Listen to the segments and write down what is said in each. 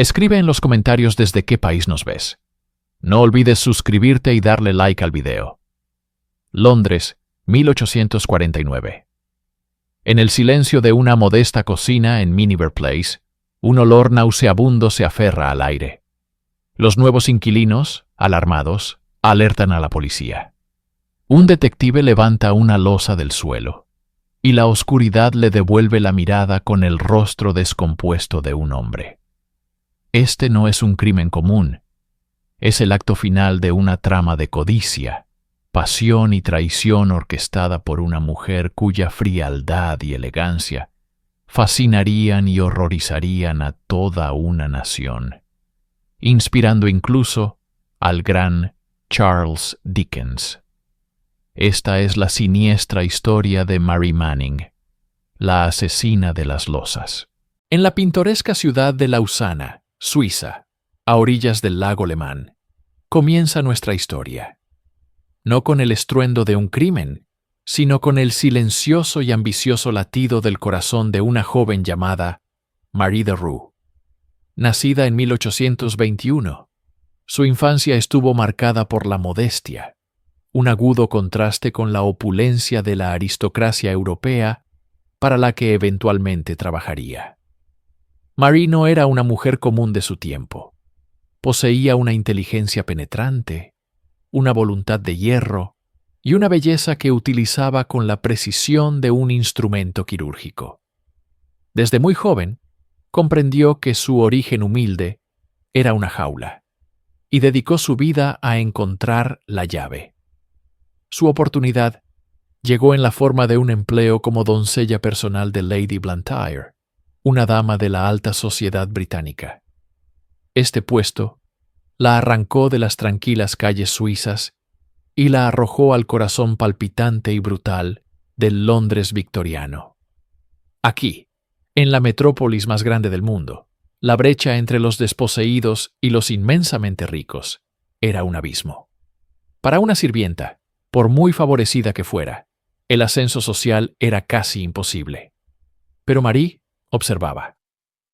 Escribe en los comentarios desde qué país nos ves. No olvides suscribirte y darle like al video. Londres, 1849. En el silencio de una modesta cocina en Miniver Place, un olor nauseabundo se aferra al aire. Los nuevos inquilinos, alarmados, alertan a la policía. Un detective levanta una losa del suelo, y la oscuridad le devuelve la mirada con el rostro descompuesto de un hombre. Este no es un crimen común. Es el acto final de una trama de codicia, pasión y traición orquestada por una mujer cuya frialdad y elegancia fascinarían y horrorizarían a toda una nación, inspirando incluso al gran Charles Dickens. Esta es la siniestra historia de Marie Manning, la asesina de las losas. En la pintoresca ciudad de Lausana, Suiza, a orillas del lago Le Mans, comienza nuestra historia. No con el estruendo de un crimen, sino con el silencioso y ambicioso latido del corazón de una joven llamada Marie Deroux. Nacida en 1821, su infancia estuvo marcada por la modestia, un agudo contraste con la opulencia de la aristocracia europea para la que eventualmente trabajaría. Marie no era una mujer común de su tiempo. Poseía una inteligencia penetrante, una voluntad de hierro y una belleza que utilizaba con la precisión de un instrumento quirúrgico. Desde muy joven, comprendió que su origen humilde era una jaula y dedicó su vida a encontrar la llave. Su oportunidad llegó en la forma de un empleo como doncella personal de Lady Blantyre, una dama de la alta sociedad británica. Este puesto la arrancó de las tranquilas calles suizas y la arrojó al corazón palpitante y brutal del Londres victoriano. Aquí, en la metrópolis más grande del mundo, la brecha entre los desposeídos y los inmensamente ricos era un abismo. Para una sirvienta, por muy favorecida que fuera, el ascenso social era casi imposible. Pero Marie observaba.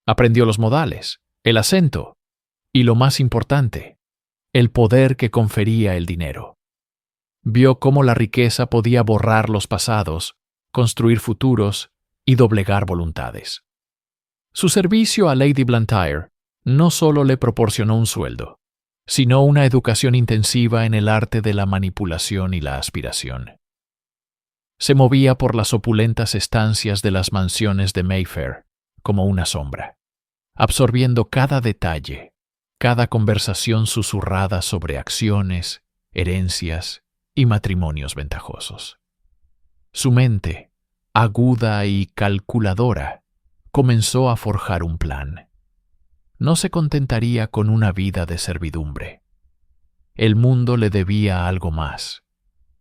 Aprendió los modales, el acento y, lo más importante, el poder que confería el dinero. Vio cómo la riqueza podía borrar los pasados, construir futuros y doblegar voluntades. Su servicio a Lady Blantyre no solo le proporcionó un sueldo, sino una educación intensiva en el arte de la manipulación y la aspiración. Se movía por las opulentas estancias de las mansiones de Mayfair como una sombra, absorbiendo cada detalle, cada conversación susurrada sobre acciones, herencias y matrimonios ventajosos. Su mente, aguda y calculadora, comenzó a forjar un plan. No se contentaría con una vida de servidumbre. El mundo le debía algo más,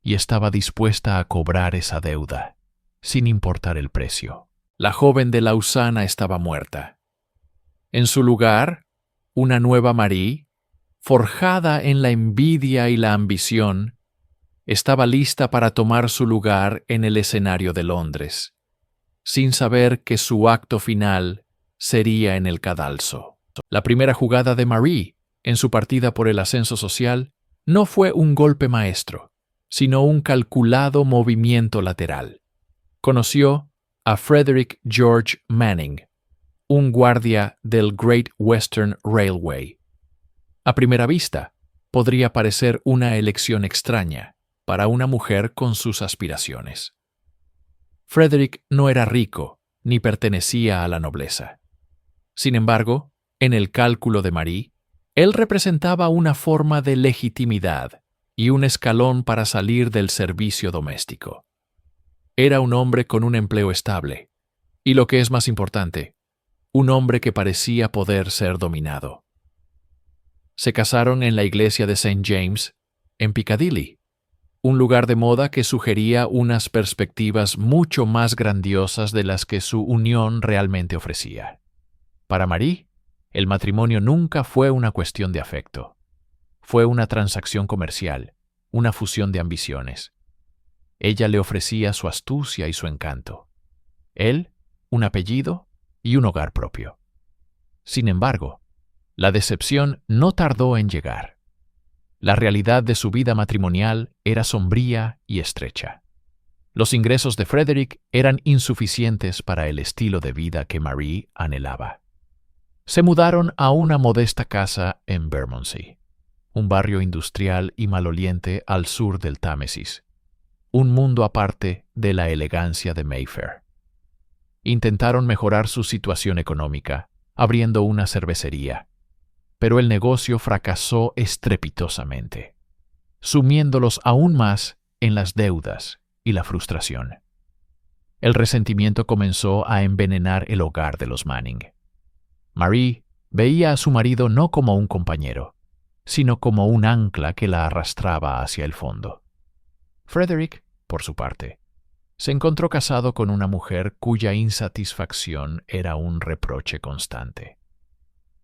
y estaba dispuesta a cobrar esa deuda, sin importar el precio. La joven de Lausana estaba muerta. En su lugar, una nueva Marie, forjada en la envidia y la ambición, estaba lista para tomar su lugar en el escenario de Londres, sin saber que su acto final sería en el cadalso. La primera jugada de Marie, en su partida por el ascenso social, no fue un golpe maestro, sino un calculado movimiento lateral. Conoció a Frederick George Manning, un guardia del Great Western Railway. A primera vista, podría parecer una elección extraña para una mujer con sus aspiraciones. Frederick no era rico ni pertenecía a la nobleza. Sin embargo, en el cálculo de Marie, él representaba una forma de legitimidad y un escalón para salir del servicio doméstico. Era un hombre con un empleo estable, y lo que es más importante, un hombre que parecía poder ser dominado. Se casaron en la iglesia de St. James, en Piccadilly, un lugar de moda que sugería unas perspectivas mucho más grandiosas de las que su unión realmente ofrecía. Para Marie, el matrimonio nunca fue una cuestión de afecto. Fue una transacción comercial, una fusión de ambiciones. Ella le ofrecía su astucia y su encanto. Él, un apellido y un hogar propio. Sin embargo, La decepción no tardó en llegar. La realidad de su vida matrimonial era sombría y estrecha. Los ingresos de Frederick eran insuficientes para el estilo de vida que Marie anhelaba. Se mudaron a una modesta casa en Bermondsey, un barrio industrial y maloliente al sur del Támesis, un mundo aparte de la elegancia de Mayfair. Intentaron mejorar su situación económica, abriendo una cervecería, pero el negocio fracasó estrepitosamente, sumiéndolos aún más en las deudas y la frustración. El resentimiento comenzó a envenenar el hogar de los Manning. Marie veía a su marido no como un compañero, sino como un ancla que la arrastraba hacia el fondo. Frederick, por su parte, se encontró casado con una mujer cuya insatisfacción era un reproche constante.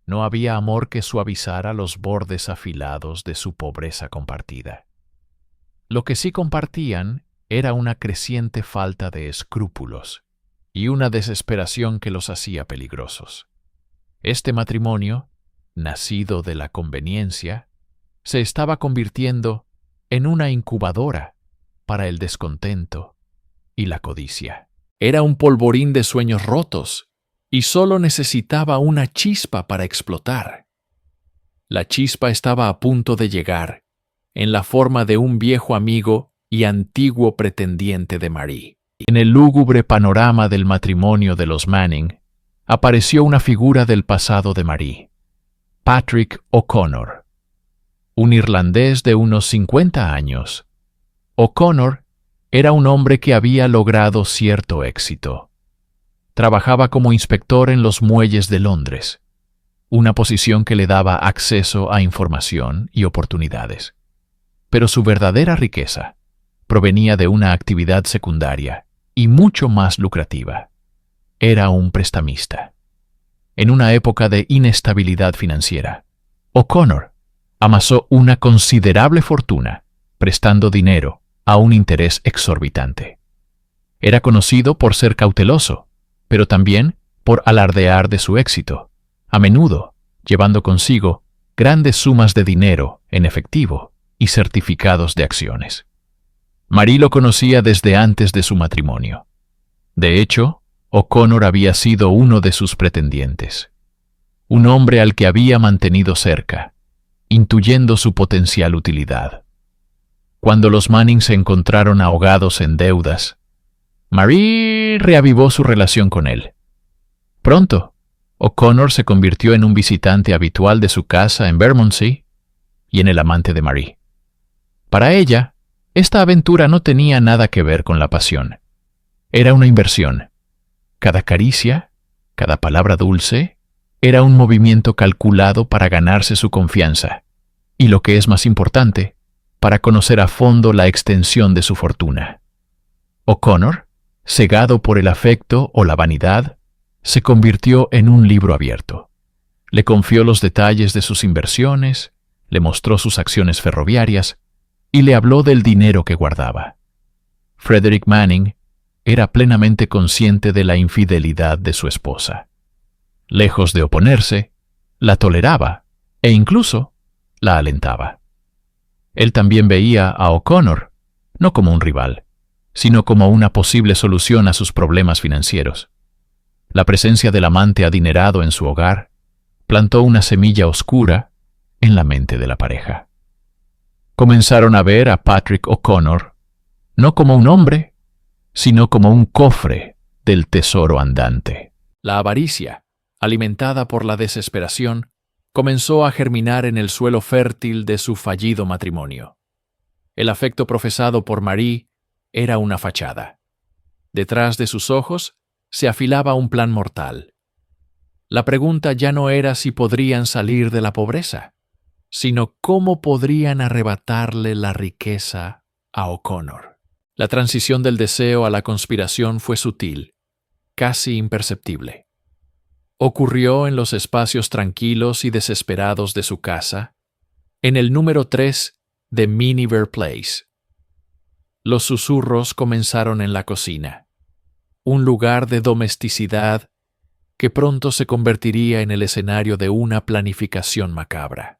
No había amor que suavizara los bordes afilados de su pobreza compartida. Lo que sí compartían era una creciente falta de escrúpulos y una desesperación que los hacía peligrosos. Este matrimonio, nacido de la conveniencia, se estaba convirtiendo en una incubadora para el descontento y la codicia. Era un polvorín de sueños rotos y solo necesitaba una chispa para explotar. La chispa estaba a punto de llegar, en la forma de un viejo amigo y antiguo pretendiente de Marie. En el lúgubre panorama del matrimonio de los Manning, apareció una figura del pasado de Marie, Patrick O'Connor, un irlandés de unos 50 años. O'Connor era un hombre que había logrado cierto éxito. Trabajaba como inspector en los muelles de Londres, una posición que le daba acceso a información y oportunidades. Pero su verdadera riqueza provenía de una actividad secundaria y mucho más lucrativa. Era un prestamista. En una época de inestabilidad financiera, O'Connor amasó una considerable fortuna prestando dinero a un interés exorbitante. Era conocido por ser cauteloso, pero también por alardear de su éxito, a menudo llevando consigo grandes sumas de dinero en efectivo y certificados de acciones. Marie lo conocía desde antes de su matrimonio. De hecho, O'Connor había sido uno de sus pretendientes, un hombre al que había mantenido cerca, intuyendo su potencial utilidad. Cuando los Manning se encontraron ahogados en deudas, Marie reavivó su relación con él. Pronto, O'Connor se convirtió en un visitante habitual de su casa en Bermondsey y en el amante de Marie. Para ella, esta aventura no tenía nada que ver con la pasión. Era una inversión. Cada caricia, cada palabra dulce, era un movimiento calculado para ganarse su confianza, y lo que es más importante, para conocer a fondo la extensión de su fortuna. O'Connor, cegado por el afecto o la vanidad, se convirtió en un libro abierto. Le confió los detalles de sus inversiones, le mostró sus acciones ferroviarias y le habló del dinero que guardaba. Frederick Manning era plenamente consciente de la infidelidad de su esposa. Lejos de oponerse, la toleraba e incluso la alentaba. Él también veía a O'Connor no como un rival, sino como una posible solución a sus problemas financieros. La presencia del amante adinerado en su hogar plantó una semilla oscura en la mente de la pareja. Comenzaron a ver a Patrick O'Connor no como un hombre, sino como un cofre del tesoro andante. La avaricia, alimentada por la desesperación, comenzó a germinar en el suelo fértil de su fallido matrimonio. El afecto profesado por Marie era una fachada. Detrás de sus ojos se afilaba un plan mortal. La pregunta ya no era si podrían salir de la pobreza, sino cómo podrían arrebatarle la riqueza a O'Connor. La transición del deseo a la conspiración fue sutil, casi imperceptible. Ocurrió en los espacios tranquilos y desesperados de su casa, en el número 3 de Miniver Place. Los susurros comenzaron en la cocina, un lugar de domesticidad que pronto se convertiría en el escenario de una planificación macabra.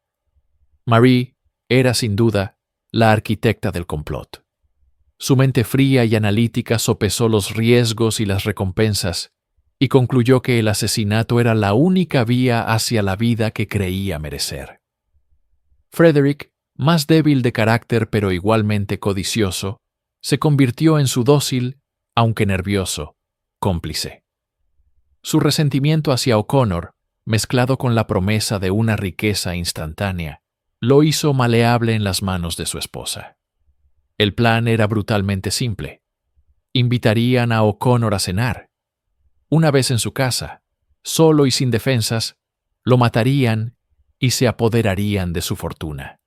Marie era, sin duda, la arquitecta del complot. Su mente fría y analítica sopesó los riesgos y las recompensas y concluyó que el asesinato era la única vía hacia la vida que creía merecer. Frederick, más débil de carácter pero igualmente codicioso, se convirtió en su dócil, aunque nervioso, cómplice. Su resentimiento hacia O'Connor, mezclado con la promesa de una riqueza instantánea, lo hizo maleable en las manos de su esposa. El plan era brutalmente simple. Invitarían a O'Connor a cenar. Una vez en su casa, solo y sin defensas, lo matarían y se apoderarían de su fortuna.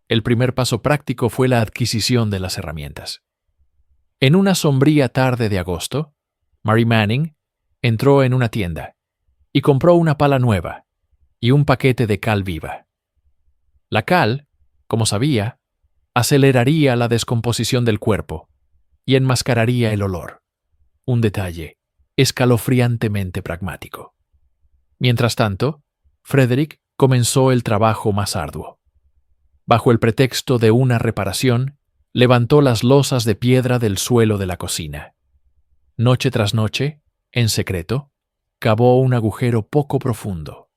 El primer paso práctico fue la adquisición de las herramientas. En una sombría tarde de agosto, Marie Manning entró en una tienda y compró una pala nueva y un paquete de cal viva. La cal, como sabía, aceleraría la descomposición del cuerpo y enmascararía el olor. Un detalle escalofriantemente pragmático. Mientras tanto, Frederick comenzó el trabajo más arduo. Bajo el pretexto de una reparación, levantó las losas de piedra del suelo de la cocina. Noche tras noche, en secreto, cavó un agujero poco profundo,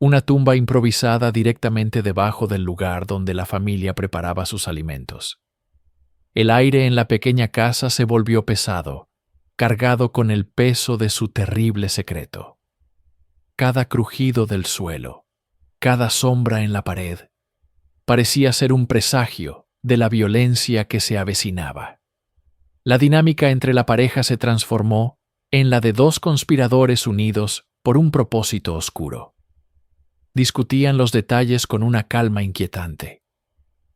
una tumba improvisada directamente debajo del lugar donde la familia preparaba sus alimentos. El aire en la pequeña casa se volvió pesado, cargado con el peso de su terrible secreto. Cada crujido del suelo, cada sombra en la pared, parecía ser un presagio de la violencia que se avecinaba. La dinámica entre la pareja se transformó en la de dos conspiradores unidos por un propósito oscuro. Discutían los detalles con una calma inquietante.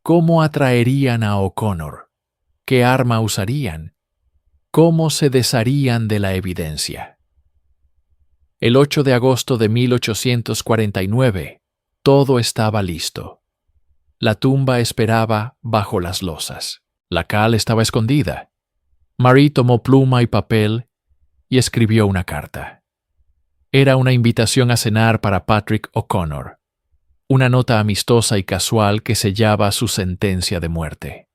¿Cómo atraerían a O'Connor? ¿Qué arma usarían? ¿Cómo se desharían de la evidencia? El 8 de agosto de 1849, todo estaba listo. La tumba esperaba bajo las losas. La cal estaba escondida. Marie tomó pluma y papel y escribió una carta. Era una invitación a cenar para Patrick O'Connor, una nota amistosa y casual que sellaba su sentencia de muerte.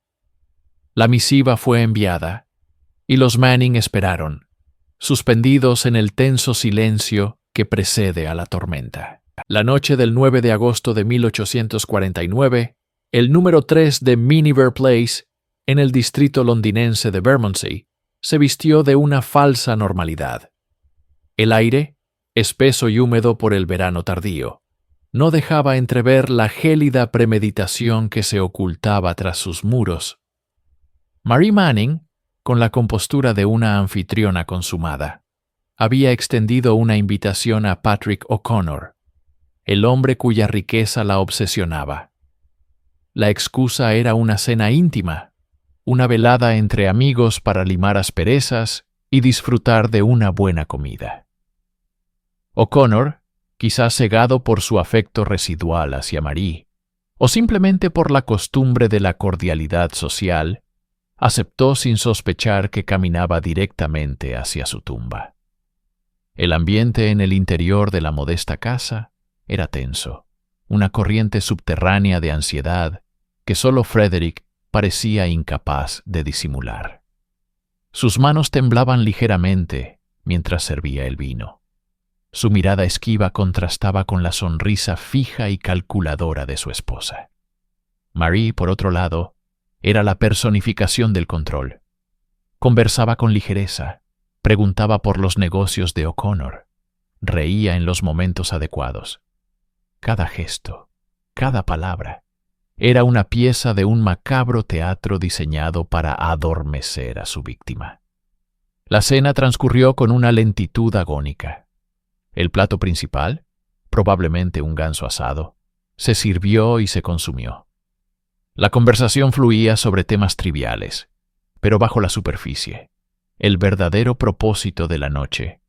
La misiva fue enviada y los Manning esperaron, suspendidos en el tenso silencio que precede a la tormenta. La noche del 9 de agosto de 1849, el número 3 de Miniver Place, en el distrito londinense de Bermondsey, se vistió de una falsa normalidad. El aire, espeso y húmedo por el verano tardío, no dejaba entrever la gélida premeditación que se ocultaba tras sus muros. Marie Manning, con la compostura de una anfitriona consumada, había extendido una invitación a Patrick O'Connor, el hombre cuya riqueza la obsesionaba. La excusa era una cena íntima, una velada entre amigos para limar asperezas y disfrutar de una buena comida. O'Connor, quizás cegado por su afecto residual hacia Marie, o simplemente por la costumbre de la cordialidad social, aceptó sin sospechar que caminaba directamente hacia su tumba. El ambiente en el interior de la modesta casa era tenso, una corriente subterránea de ansiedad que solo Frederick parecía incapaz de disimular. Sus manos temblaban ligeramente mientras servía el vino. Su mirada esquiva contrastaba con la sonrisa fija y calculadora de su esposa. Marie, por otro lado, era la personificación del control. Conversaba con ligereza, preguntaba por los negocios de O'Connor, reía en los momentos adecuados. Cada gesto, cada palabra, era una pieza de un macabro teatro diseñado para adormecer a su víctima. La cena transcurrió con una lentitud agónica. El plato principal, probablemente un ganso asado, se sirvió y se consumió. La conversación fluía sobre temas triviales, pero bajo la superficie, el verdadero propósito de la noche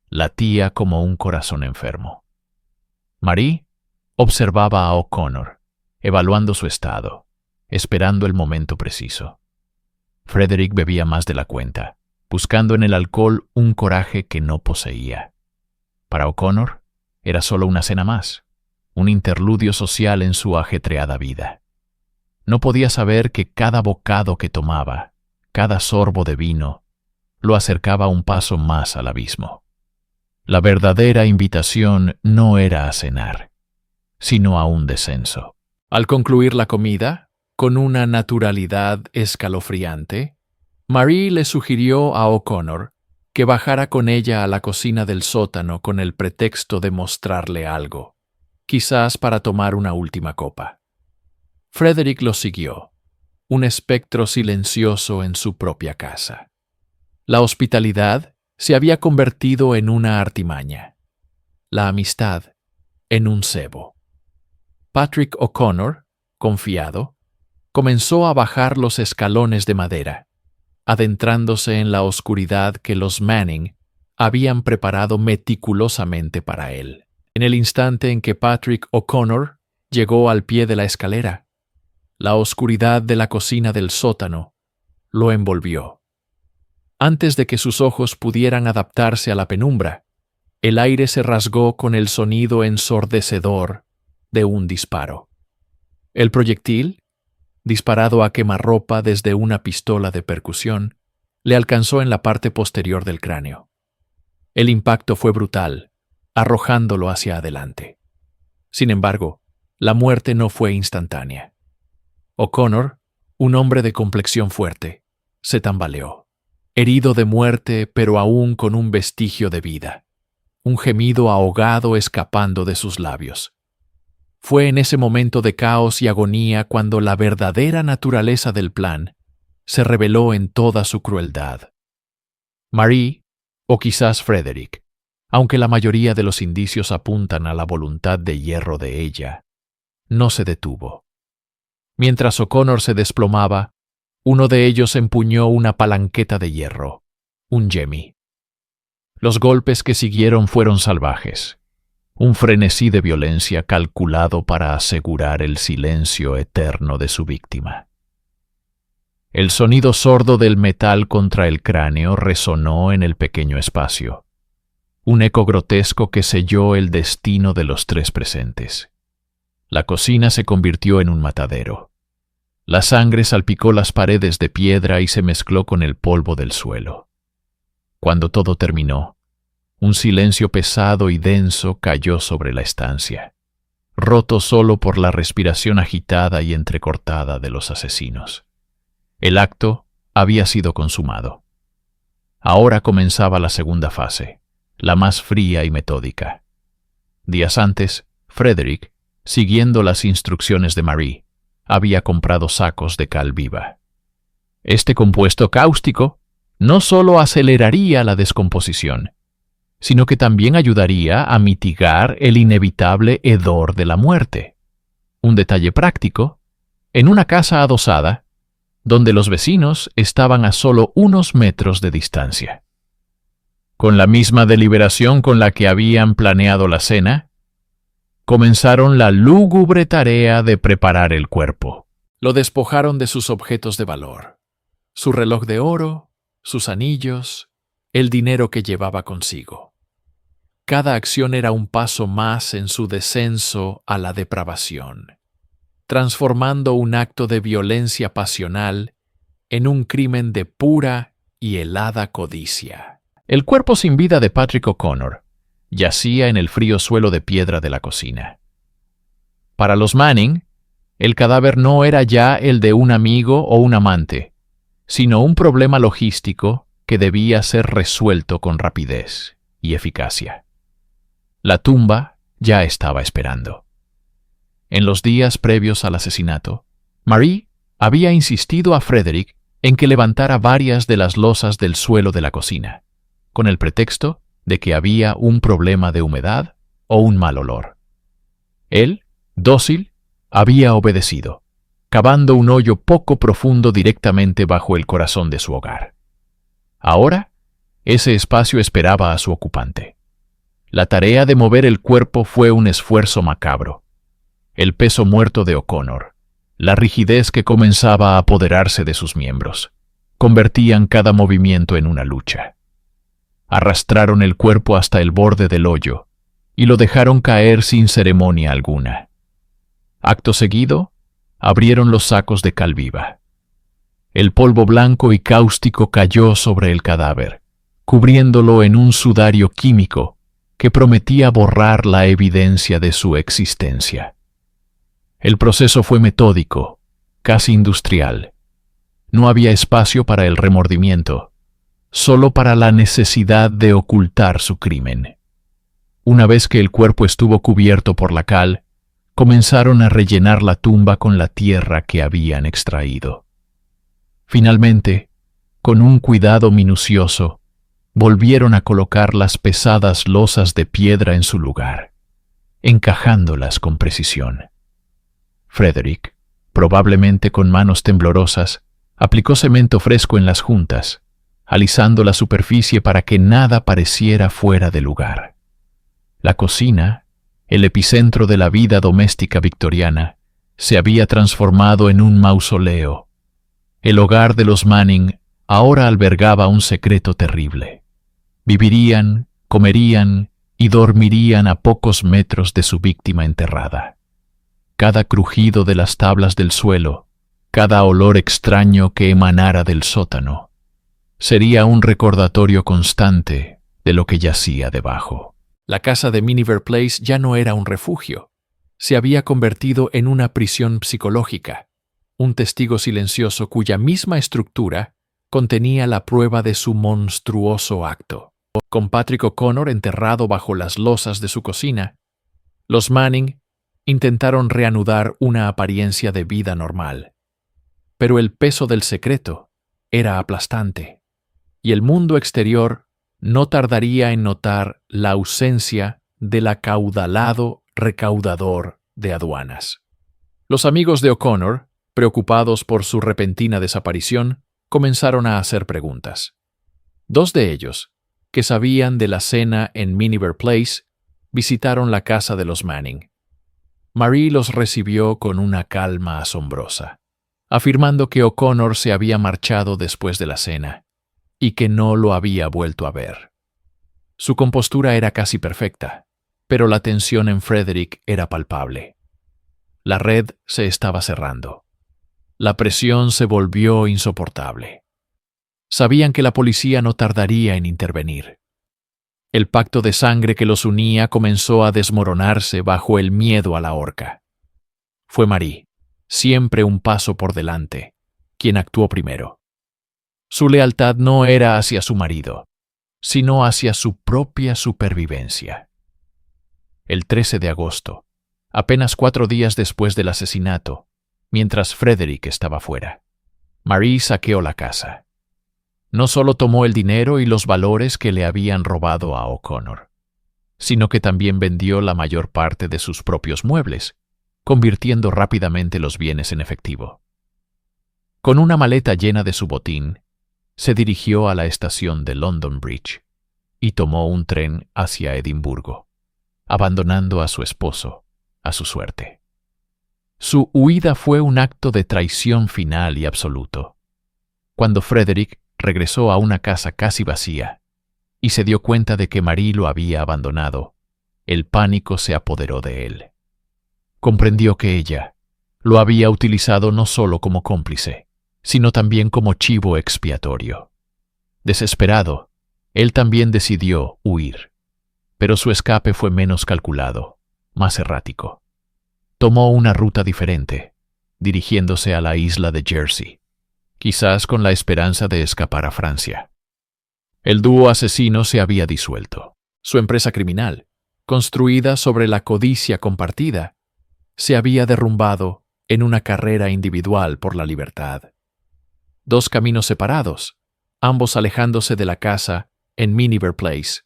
latía como un corazón enfermo. Marie observaba a O'Connor, evaluando su estado, esperando el momento preciso. Frederick bebía más de la cuenta, buscando en el alcohol un coraje que no poseía. Para O'Connor, era solo una cena más, un interludio social en su ajetreada vida. No podía saber que cada bocado que tomaba, cada sorbo de vino, lo acercaba un paso más al abismo. La verdadera invitación no era a cenar, sino a un descenso. Al concluir la comida, con una naturalidad escalofriante, Marie le sugirió a O'Connor que bajara con ella a la cocina del sótano con el pretexto de mostrarle algo, quizás para tomar una última copa. Frederick lo siguió, un espectro silencioso en su propia casa. La hospitalidad se había convertido en una artimaña, la amistad en un cebo. Patrick O'Connor, confiado, comenzó a bajar los escalones de madera, adentrándose en la oscuridad que los Manning habían preparado meticulosamente para él. En el instante en que Patrick O'Connor llegó al pie de la escalera, la oscuridad de la cocina del sótano lo envolvió. Antes de que sus ojos pudieran adaptarse a la penumbra, el aire se rasgó con el sonido ensordecedor de un disparo. El proyectil, disparado a quemarropa desde una pistola de percusión, le alcanzó en la parte posterior del cráneo. El impacto fue brutal, arrojándolo hacia adelante. Sin embargo, la muerte no fue instantánea. O'Connor, un hombre de complexión fuerte, se tambaleó, herido de muerte pero aún con un vestigio de vida, un gemido ahogado escapando de sus labios. Fue en ese momento de caos y agonía cuando la verdadera naturaleza del plan se reveló en toda su crueldad. Marie, o quizás Frederick, aunque la mayoría de los indicios apuntan a la voluntad de hierro de ella, no se detuvo. Mientras O'Connor se desplomaba, uno de ellos empuñó una palanqueta de hierro, un Jemmy. Los golpes que siguieron fueron salvajes. Un frenesí de violencia calculado para asegurar el silencio eterno de su víctima. El sonido sordo del metal contra el cráneo resonó en el pequeño espacio, un eco grotesco que selló el destino de los tres presentes. La cocina se convirtió en un matadero. La sangre salpicó las paredes de piedra y se mezcló con el polvo del suelo. Cuando todo terminó, un silencio pesado y denso cayó sobre la estancia, roto solo por la respiración agitada y entrecortada de los asesinos. El acto había sido consumado. Ahora comenzaba la segunda fase, la más fría y metódica. Días antes, Frederick, siguiendo las instrucciones de Marie, había comprado sacos de cal viva. Este compuesto cáustico no solo aceleraría la descomposición, sino que también ayudaría a mitigar el inevitable hedor de la muerte. Un detalle práctico, en una casa adosada, donde los vecinos estaban a solo unos metros de distancia. Con la misma deliberación con la que habían planeado la cena, comenzaron la lúgubre tarea de preparar el cuerpo. Lo despojaron de sus objetos de valor, su reloj de oro, sus anillos, el dinero que llevaba consigo. Cada acción era un paso más en su descenso a la depravación, transformando un acto de violencia pasional en un crimen de pura y helada codicia. El cuerpo sin vida de Patrick O'Connor yacía en el frío suelo de piedra de la cocina. Para los Manning, el cadáver no era ya el de un amigo o un amante, sino un problema logístico que debía ser resuelto con rapidez y eficacia. La tumba ya estaba esperando. En los días previos al asesinato, Marie había insistido a Frederick en que levantara varias de las losas del suelo de la cocina, con el pretexto de que había un problema de humedad o un mal olor. Él, dócil, había obedecido, cavando un hoyo poco profundo directamente bajo el corazón de su hogar. Ahora, ese espacio esperaba a su ocupante. La tarea de mover el cuerpo fue un esfuerzo macabro. El peso muerto de O'Connor, la rigidez que comenzaba a apoderarse de sus miembros, convertían cada movimiento en una lucha. Arrastraron el cuerpo hasta el borde del hoyo y lo dejaron caer sin ceremonia alguna. Acto seguido, abrieron los sacos de cal viva. El polvo blanco y cáustico cayó sobre el cadáver, cubriéndolo en un sudario químico que prometía borrar la evidencia de su existencia. El proceso fue metódico, casi industrial. No había espacio para el remordimiento, solo para la necesidad de ocultar su crimen. Una vez que el cuerpo estuvo cubierto por la cal, comenzaron a rellenar la tumba con la tierra que habían extraído. Finalmente, con un cuidado minucioso, volvieron a colocar las pesadas losas de piedra en su lugar, encajándolas con precisión. Frederick, probablemente con manos temblorosas, aplicó cemento fresco en las juntas, alisando la superficie para que nada pareciera fuera de lugar. La cocina, el epicentro de la vida doméstica victoriana, se había transformado en un mausoleo. El hogar de los Manning ahora albergaba un secreto terrible. Vivirían, comerían y dormirían a pocos metros de su víctima enterrada. Cada crujido de las tablas del suelo, cada olor extraño que emanara del sótano, sería un recordatorio constante de lo que yacía debajo. La casa de Miniver Place ya no era un refugio. Se había convertido en una prisión psicológica, un testigo silencioso cuya misma estructura contenía la prueba de su monstruoso acto. Con Patrick O'Connor enterrado bajo las losas de su cocina, los Manning intentaron reanudar una apariencia de vida normal. Pero el peso del secreto era aplastante, y el mundo exterior no tardaría en notar la ausencia del acaudalado recaudador de aduanas. Los amigos de O'Connor, preocupados por su repentina desaparición, comenzaron a hacer preguntas. Dos de ellos, que sabían de la cena en Miniver Place, visitaron la casa de los Manning. Marie los recibió con una calma asombrosa, afirmando que O'Connor se había marchado después de la cena y que no lo había vuelto a ver. Su compostura era casi perfecta, pero la tensión en Frederick era palpable. La red se estaba cerrando. La presión se volvió insoportable. Sabían que la policía no tardaría en intervenir. El pacto de sangre que los unía comenzó a desmoronarse bajo el miedo a la horca. Fue Marie, siempre un paso por delante, quien actuó primero. Su lealtad no era hacia su marido, sino hacia su propia supervivencia. El 13 de agosto, apenas 4 días después del asesinato, mientras Frederick estaba fuera, Marie saqueó la casa. No solo tomó el dinero y los valores que le habían robado a O'Connor, sino que también vendió la mayor parte de sus propios muebles, convirtiendo rápidamente los bienes en efectivo. Con una maleta llena de su botín, se dirigió a la estación de London Bridge y tomó un tren hacia Edimburgo, abandonando a su esposo a su suerte. Su huida fue un acto de traición final y absoluto. Cuando Frederick regresó a una casa casi vacía y se dio cuenta de que Marie lo había abandonado, el pánico se apoderó de él. Comprendió que ella lo había utilizado no solo como cómplice, sino también como chivo expiatorio. Desesperado, él también decidió huir, pero su escape fue menos calculado, más errático. Tomó una ruta diferente, dirigiéndose a la isla de Jersey, quizás con la esperanza de escapar a Francia. El dúo asesino se había disuelto. Su empresa criminal, construida sobre la codicia compartida, se había derrumbado en una carrera individual por la libertad. 2 caminos separados, ambos alejándose de la casa en Miniver Place,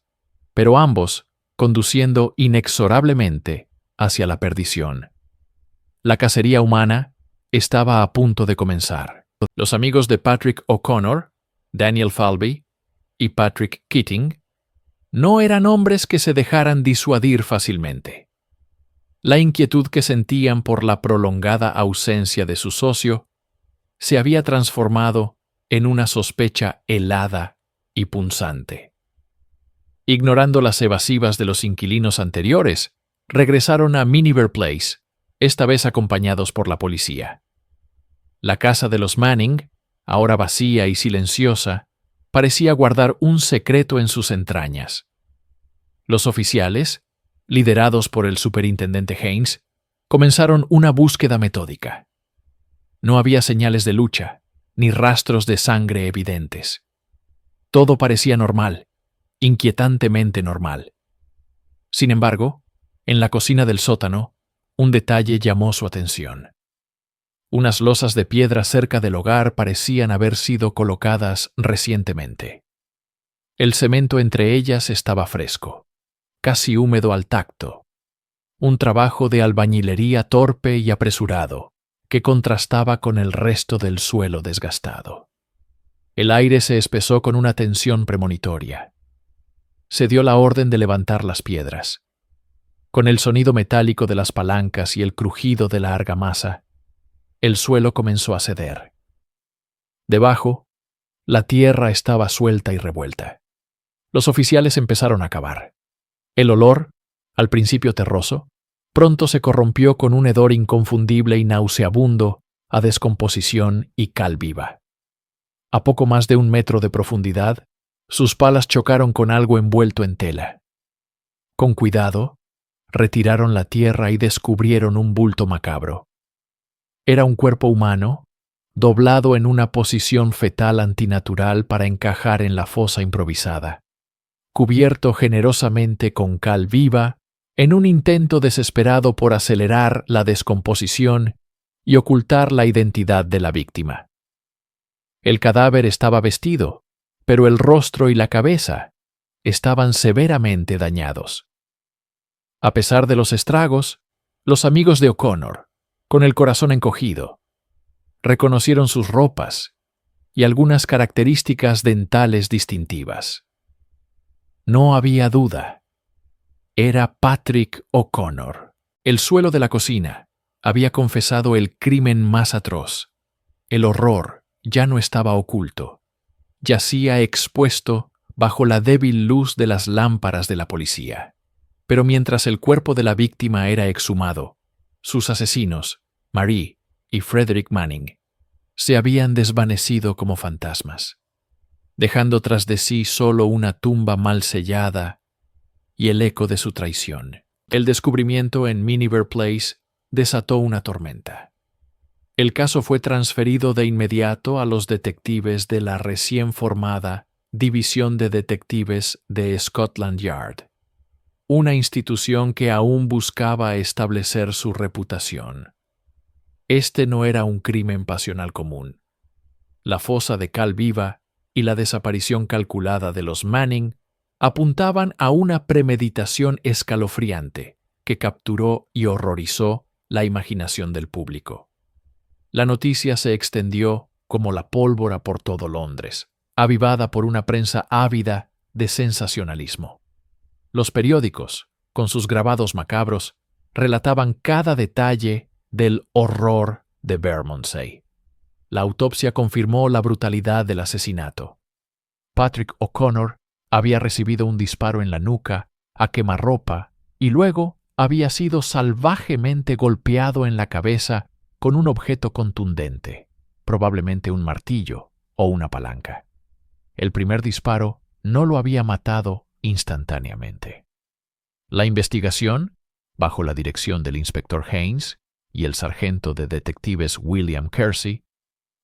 pero ambos conduciendo inexorablemente hacia la perdición. La cacería humana estaba a punto de comenzar. Los amigos de Patrick O'Connor, Daniel Falvey y Patrick Keating, no eran hombres que se dejaran disuadir fácilmente. La inquietud que sentían por la prolongada ausencia de su socio se había transformado en una sospecha helada y punzante. Ignorando las evasivas de los inquilinos anteriores, regresaron a Miniver Place, esta vez acompañados por la policía. La casa de los Manning, ahora vacía y silenciosa, parecía guardar un secreto en sus entrañas. Los oficiales, liderados por el superintendente Haynes, comenzaron una búsqueda metódica. No había señales de lucha, ni rastros de sangre evidentes. Todo parecía normal, inquietantemente normal. Sin embargo, en la cocina del sótano, un detalle llamó su atención. Unas losas de piedra cerca del hogar parecían haber sido colocadas recientemente. El cemento entre ellas estaba fresco, casi húmedo al tacto. Un trabajo de albañilería torpe y apresurado, que contrastaba con el resto del suelo desgastado. El aire se espesó con una tensión premonitoria. Se dio la orden de levantar las piedras. Con el sonido metálico de las palancas y el crujido de la argamasa, el suelo comenzó a ceder. Debajo, la tierra estaba suelta y revuelta. Los oficiales empezaron a cavar. El olor, al principio terroso, pronto se corrompió con un hedor inconfundible y nauseabundo a descomposición y cal viva. A poco más de 1 metro de profundidad, sus palas chocaron con algo envuelto en tela. Con cuidado, retiraron la tierra y descubrieron un bulto macabro. Era un cuerpo humano, doblado en una posición fetal antinatural para encajar en la fosa improvisada, cubierto generosamente con cal viva, en un intento desesperado por acelerar la descomposición y ocultar la identidad de la víctima. El cadáver estaba vestido, pero el rostro y la cabeza estaban severamente dañados. A pesar de los estragos, los amigos de O'Connor, con el corazón encogido, reconocieron sus ropas y algunas características dentales distintivas. No había duda. Era Patrick O'Connor. El suelo de la cocina había confesado el crimen más atroz. El horror ya no estaba oculto. Yacía expuesto bajo la débil luz de las lámparas de la policía. Pero mientras el cuerpo de la víctima era exhumado, sus asesinos, Marie y Frederick Manning, se habían desvanecido como fantasmas, dejando tras de sí solo una tumba mal sellada y el eco de su traición. El descubrimiento en Miniver Place desató una tormenta. El caso fue transferido de inmediato a los detectives de la recién formada División de Detectives de Scotland Yard, una institución que aún buscaba establecer su reputación. Este no era un crimen pasional común. La fosa de cal viva y la desaparición calculada de los Manning apuntaban a una premeditación escalofriante que capturó y horrorizó la imaginación del público. La noticia se extendió como la pólvora por todo Londres, avivada por una prensa ávida de sensacionalismo. Los periódicos, con sus grabados macabros, relataban cada detalle del horror de Bermondsey. La autopsia confirmó la brutalidad del asesinato. Patrick O'Connor había recibido un disparo en la nuca, a quemarropa, y luego había sido salvajemente golpeado en la cabeza con un objeto contundente, probablemente un martillo o una palanca. El primer disparo no lo había matado instantáneamente. La investigación, bajo la dirección del inspector Haynes y el sargento de detectives William Kersey,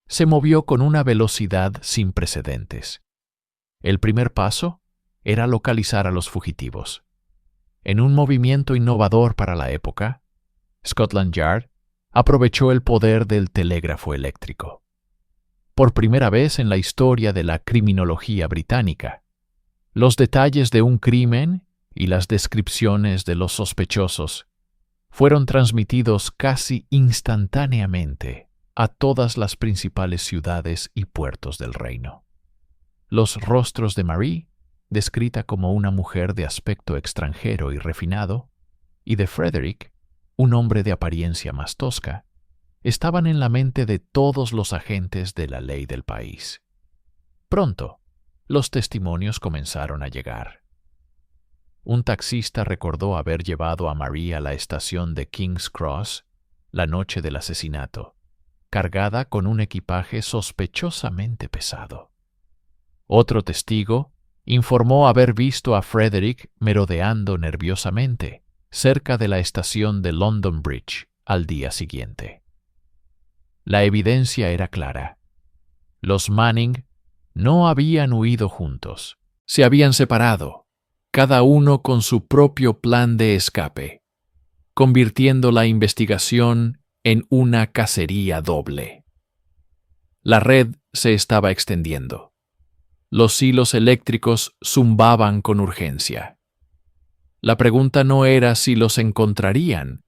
se movió con una velocidad sin precedentes. El primer paso era localizar a los fugitivos. En un movimiento innovador para la época, Scotland Yard aprovechó el poder del telégrafo eléctrico. Por primera vez en la historia de la criminología británica, los detalles de un crimen y las descripciones de los sospechosos fueron transmitidos casi instantáneamente a todas las principales ciudades y puertos del reino. Los rostros de Marie, descrita como una mujer de aspecto extranjero y refinado, y de Frederick, un hombre de apariencia más tosca, estaban en la mente de todos los agentes de la ley del país. Pronto, los testimonios comenzaron a llegar. un taxista recordó haber llevado a Marie a la estación de King's Cross la noche del asesinato, cargada con un equipaje sospechosamente pesado. Otro testigo informó haber visto a Frederick merodeando nerviosamente cerca de la estación de London Bridge al día siguiente. La evidencia era clara. Los Manning no habían huido juntos. Se habían separado, cada uno con su propio plan de escape, convirtiendo la investigación en una cacería doble. La red se estaba extendiendo. Los hilos eléctricos zumbaban con urgencia. La pregunta no era si los encontrarían,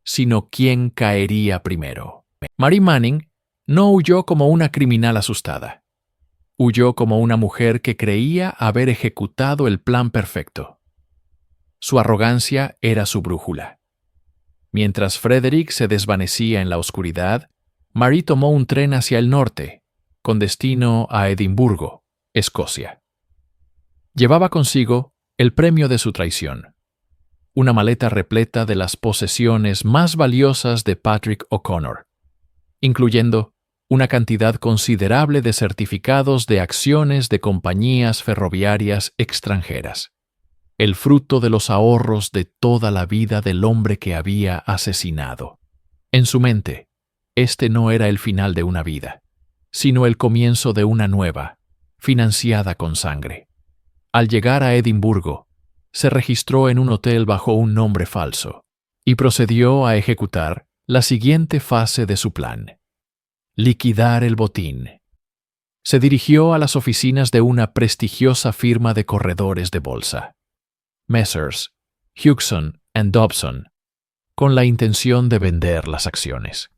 sino quién caería primero. Marie Manning no huyó como una criminal asustada. Huyó como una mujer que creía haber ejecutado el plan perfecto. Su arrogancia era su brújula. Mientras Frederick se desvanecía en la oscuridad, Marie tomó un tren hacia el norte, con destino a Edimburgo, Escocia. Llevaba consigo el premio de su traición, una maleta repleta de las posesiones más valiosas de Patrick O'Connor, incluyendo una cantidad considerable de certificados de acciones de compañías ferroviarias extranjeras, el fruto de los ahorros de toda la vida del hombre que había asesinado. En su mente, este no era el final de una vida, sino el comienzo de una nueva, financiada con sangre. Al llegar a Edimburgo, se registró en un hotel bajo un nombre falso y procedió a ejecutar la siguiente fase de su plan: liquidar el botín. Se dirigió a las oficinas de una prestigiosa firma de corredores de bolsa, Messrs. Hugson and Dobson, con la intención de vender las acciones.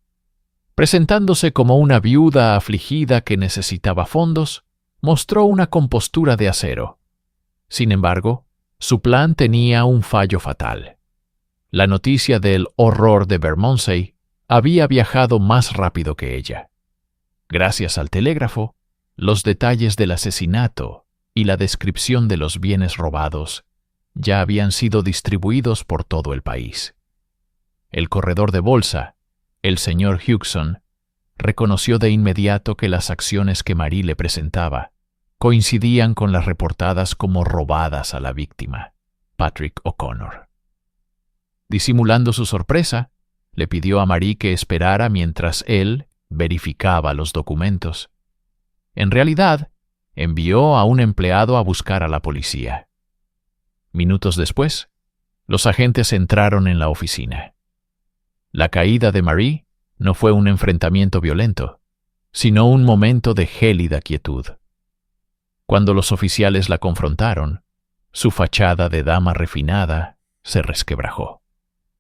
Presentándose como una viuda afligida que necesitaba fondos, mostró una compostura de acero. Sin embargo, su plan tenía un fallo fatal. La noticia del horror de Bermondsey había viajado más rápido que ella. Gracias al telégrafo, los detalles del asesinato y la descripción de los bienes robados ya habían sido distribuidos por todo el país. El corredor de bolsa, el señor Hugson, reconoció de inmediato que las acciones que Marie le presentaba coincidían con las reportadas como robadas a la víctima, Patrick O'Connor. Disimulando su sorpresa, le pidió a Marie que esperara mientras él verificaba los documentos. En realidad, envió a un empleado a buscar a la policía. Minutos después, los agentes entraron en la oficina. La caída de Marie no fue un enfrentamiento violento, sino un momento de gélida quietud. Cuando los oficiales la confrontaron, su fachada de dama refinada se resquebrajó,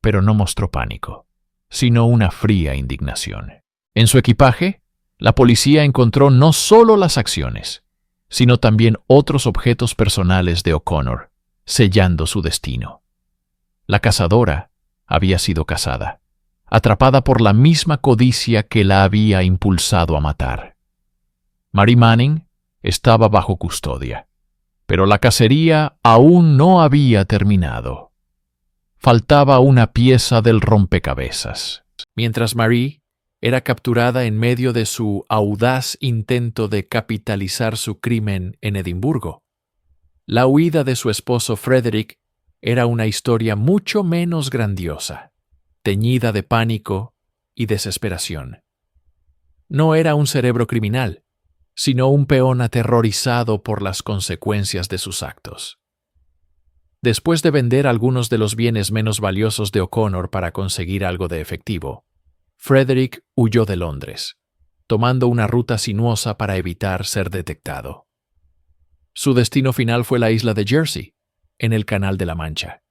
pero no mostró pánico, sino una fría indignación. En su equipaje, la policía encontró no solo las acciones, sino también otros objetos personales de O'Connor, sellando su destino. La cazadora había sido cazada, atrapada por la misma codicia que la había impulsado a matar. Marie Manning estaba bajo custodia, pero la cacería aún no había terminado. Faltaba una pieza del rompecabezas. Mientras Marie era capturada en medio de su audaz intento de capitalizar su crimen en Edimburgo, la huida de su esposo Frederick era una historia mucho menos grandiosa, teñida de pánico y desesperación. No era un cerebro criminal, sino un peón aterrorizado por las consecuencias de sus actos. Después de vender algunos de los bienes menos valiosos de O'Connor para conseguir algo de efectivo, Frederick huyó de Londres, tomando una ruta sinuosa para evitar ser detectado. Su destino final fue la isla de Jersey, en el Canal de la Mancha,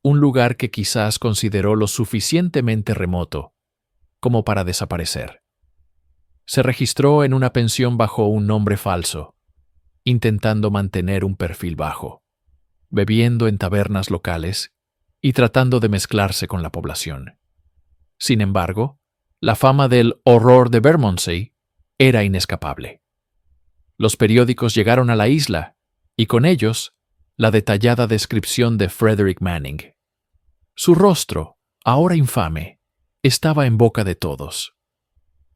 un lugar que quizás consideró lo suficientemente remoto como para desaparecer. Se registró en una pensión bajo un nombre falso, intentando mantener un perfil bajo, bebiendo en tabernas locales y tratando de mezclarse con la población. Sin embargo, la fama del horror de Bermondsey era inescapable. Los periódicos llegaron a la isla y con ellos la detallada descripción de Frederick Manning. Su rostro, ahora infame, estaba en boca de todos.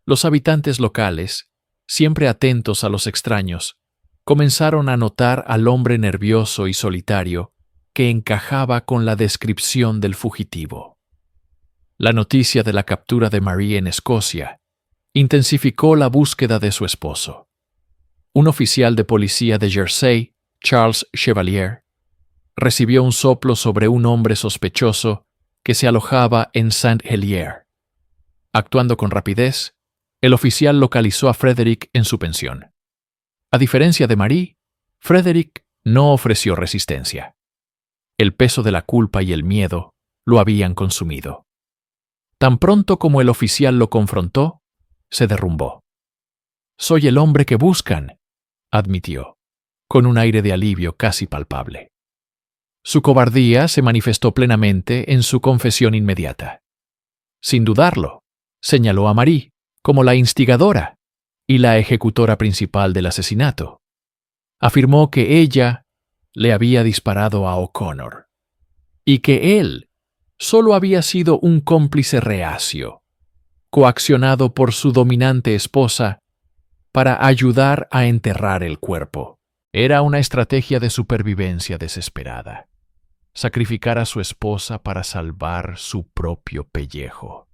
Los habitantes locales, siempre atentos a los extraños, comenzaron a notar al hombre nervioso y solitario que encajaba con la descripción del fugitivo. La noticia de la captura de Marie en Escocia intensificó la búsqueda de su esposo. Un oficial de policía de Jersey, Charles Chevalier, recibió un soplo sobre un hombre sospechoso que se alojaba en Saint-Hélier. Actuando con rapidez, el oficial localizó a Frederick en su pensión. A diferencia de Marie, Frederick no ofreció resistencia. El peso de la culpa y el miedo lo habían consumido. Tan pronto como el oficial lo confrontó, se derrumbó. «Soy el hombre que buscan», admitió, con un aire de alivio casi palpable. Su cobardía se manifestó plenamente en su confesión inmediata. Sin dudarlo, señaló a Marie como la instigadora y la ejecutora principal del asesinato. Afirmó que ella le había disparado a O'Connor y que él solo había sido un cómplice reacio, coaccionado por su dominante esposa para ayudar a enterrar el cuerpo. Era una estrategia de supervivencia desesperada. Sacrificar a su esposa para salvar su propio pellejo.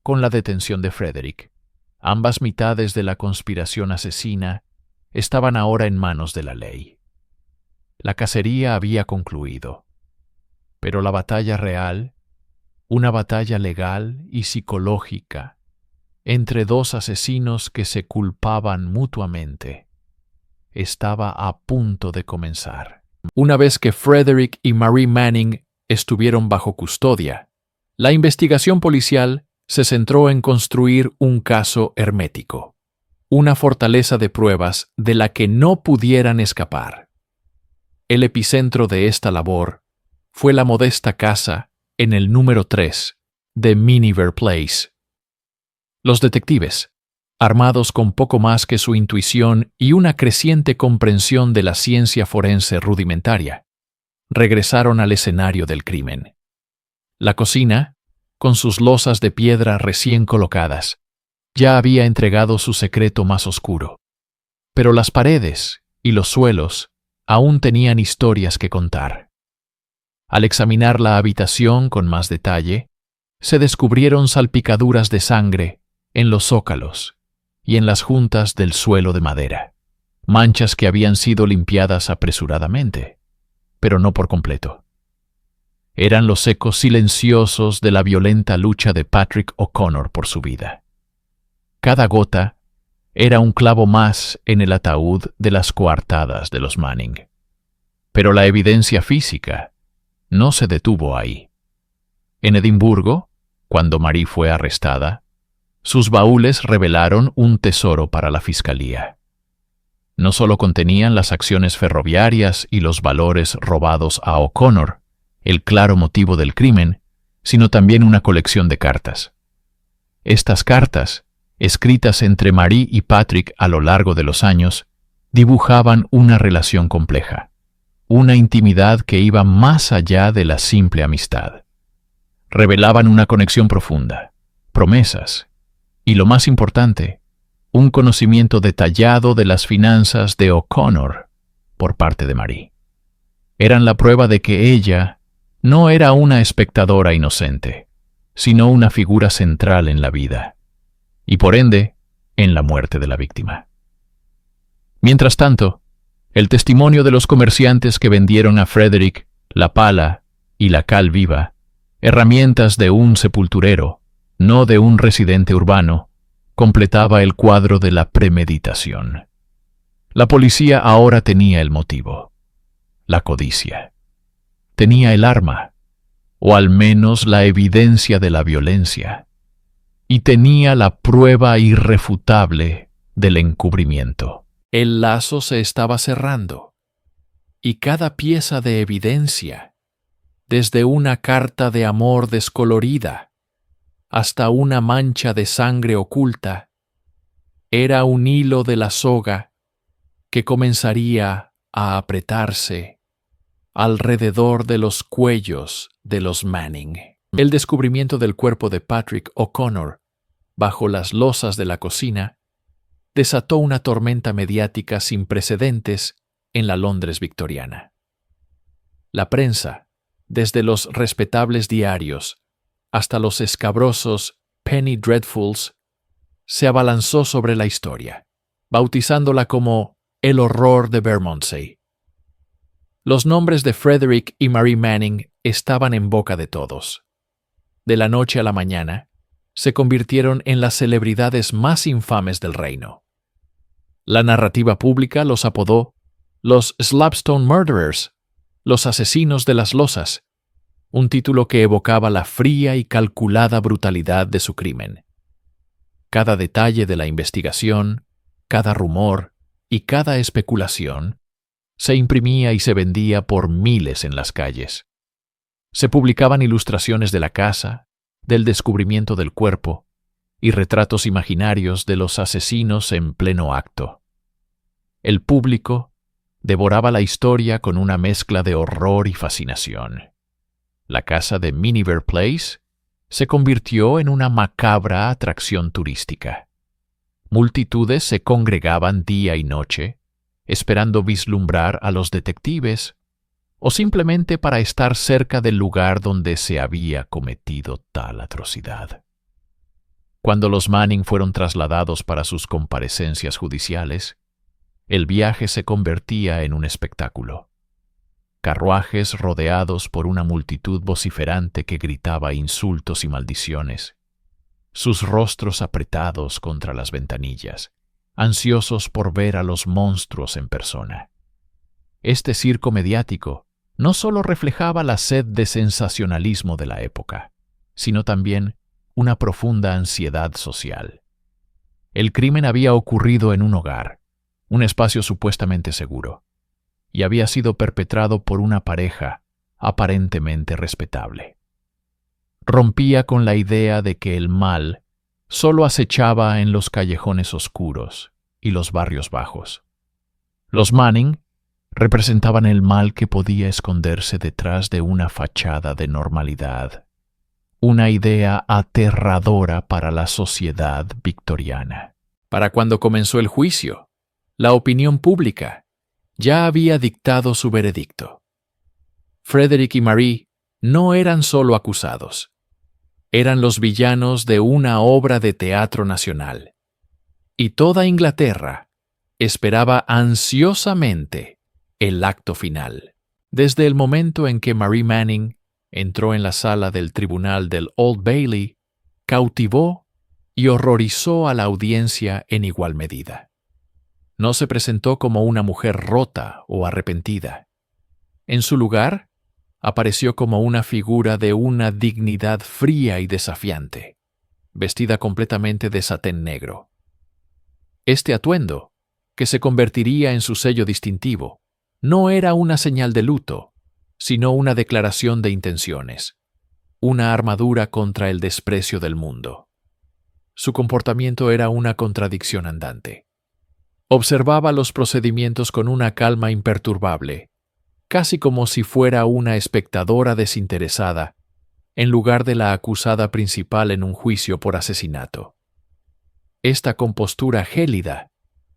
Con la detención de Frederick, ambas mitades de la conspiración asesina estaban ahora en manos de la ley. La cacería había concluido, pero la batalla real, una batalla legal y psicológica, entre dos asesinos que se culpaban mutuamente, estaba a punto de comenzar. Una vez que Frederick y Marie Manning estuvieron bajo custodia, la investigación policial se centró en construir un caso hermético, una fortaleza de pruebas de la que no pudieran escapar. El epicentro de esta labor fue la modesta casa en el número 3 de Miniver Place. Los detectives, armados con poco más que su intuición y una creciente comprensión de la ciencia forense rudimentaria, regresaron al escenario del crimen. La cocina, con sus losas de piedra recién colocadas, ya había entregado su secreto más oscuro. Pero las paredes y los suelos aún tenían historias que contar. Al examinar la habitación con más detalle, se descubrieron salpicaduras de sangre en los zócalos y en las juntas del suelo de madera, manchas que habían sido limpiadas apresuradamente, pero no por completo. Eran los ecos silenciosos de la violenta lucha de Patrick O'Connor por su vida. Cada gota era un clavo más en el ataúd de las coartadas de los Manning. Pero la evidencia física no se detuvo ahí. En Edimburgo, cuando Marie fue arrestada, sus baúles revelaron un tesoro para la fiscalía. No solo contenían las acciones ferroviarias y los valores robados a O'Connor, el claro motivo del crimen, sino también una colección de cartas. Estas cartas, escritas entre Marie y Patrick a lo largo de los años, dibujaban una relación compleja, una intimidad que iba más allá de la simple amistad. Revelaban una conexión profunda, promesas, y lo más importante, un conocimiento detallado de las finanzas de O'Connor por parte de Marie. Eran la prueba de que ella no era una espectadora inocente, sino una figura central en la vida, y por ende, en la muerte de la víctima. Mientras tanto, el testimonio de los comerciantes que vendieron a Frederick la pala y la cal viva, herramientas de un sepulturero, no de un residente urbano, completaba el cuadro de la premeditación. La policía ahora tenía el motivo, la codicia. Tenía el arma, o al menos la evidencia de la violencia, y tenía la prueba irrefutable del encubrimiento. El lazo se estaba cerrando, y cada pieza de evidencia, desde una carta de amor descolorida hasta una mancha de sangre oculta, era un hilo de la soga que comenzaría a apretarse alrededor de los cuellos de los Manning. El descubrimiento del cuerpo de Patrick O'Connor bajo las losas de la cocina desató una tormenta mediática sin precedentes en la Londres victoriana. La prensa, desde los respetables diarios hasta los escabrosos Penny Dreadfuls, se abalanzó sobre la historia, bautizándola como el horror de Bermondsey. Los nombres de Frederick y Marie Manning estaban en boca de todos. De la noche a la mañana, se convirtieron en las celebridades más infames del reino. La narrativa pública los apodó los Slabstone Murderers, los asesinos de las losas, un título que evocaba la fría y calculada brutalidad de su crimen. Cada detalle de la investigación, cada rumor y cada especulación se imprimía y se vendía por miles en las calles. Se publicaban ilustraciones de la casa, del descubrimiento del cuerpo y retratos imaginarios de los asesinos en pleno acto. El público devoraba la historia con una mezcla de horror y fascinación. La casa de Miniver Place se convirtió en una macabra atracción turística. Multitudes se congregaban día y noche, esperando vislumbrar a los detectives o simplemente para estar cerca del lugar donde se había cometido tal atrocidad. Cuando los Manning fueron trasladados para sus comparecencias judiciales, el viaje se convertía en un espectáculo. Carruajes rodeados por una multitud vociferante que gritaba insultos y maldiciones, sus rostros apretados contra las ventanillas, ansiosos por ver a los monstruos en persona. Este circo mediático no solo reflejaba la sed de sensacionalismo de la época, sino también una profunda ansiedad social. El crimen había ocurrido en un hogar, un espacio supuestamente seguro, y había sido perpetrado por una pareja aparentemente respetable. Rompía con la idea de que el mal solo acechaba en los callejones oscuros y los barrios bajos. Los Manning representaban el mal que podía esconderse detrás de una fachada de normalidad, una idea aterradora para la sociedad victoriana. Para cuando comenzó el juicio, la opinión pública ya había dictado su veredicto. Frederick y Marie no eran solo acusados, eran los villanos de una obra de teatro nacional, y toda Inglaterra esperaba ansiosamente el acto final. Desde el momento en que Marie Manning entró en la sala del tribunal del Old Bailey, cautivó y horrorizó a la audiencia en igual medida. No se presentó como una mujer rota o arrepentida. En su lugar, apareció como una figura de una dignidad fría y desafiante, vestida completamente de satén negro. Este atuendo, que se convertiría en su sello distintivo, no era una señal de luto, sino una declaración de intenciones, una armadura contra el desprecio del mundo. Su comportamiento era una contradicción andante. Observaba los procedimientos con una calma imperturbable, casi como si fuera una espectadora desinteresada, en lugar de la acusada principal en un juicio por asesinato. Esta compostura gélida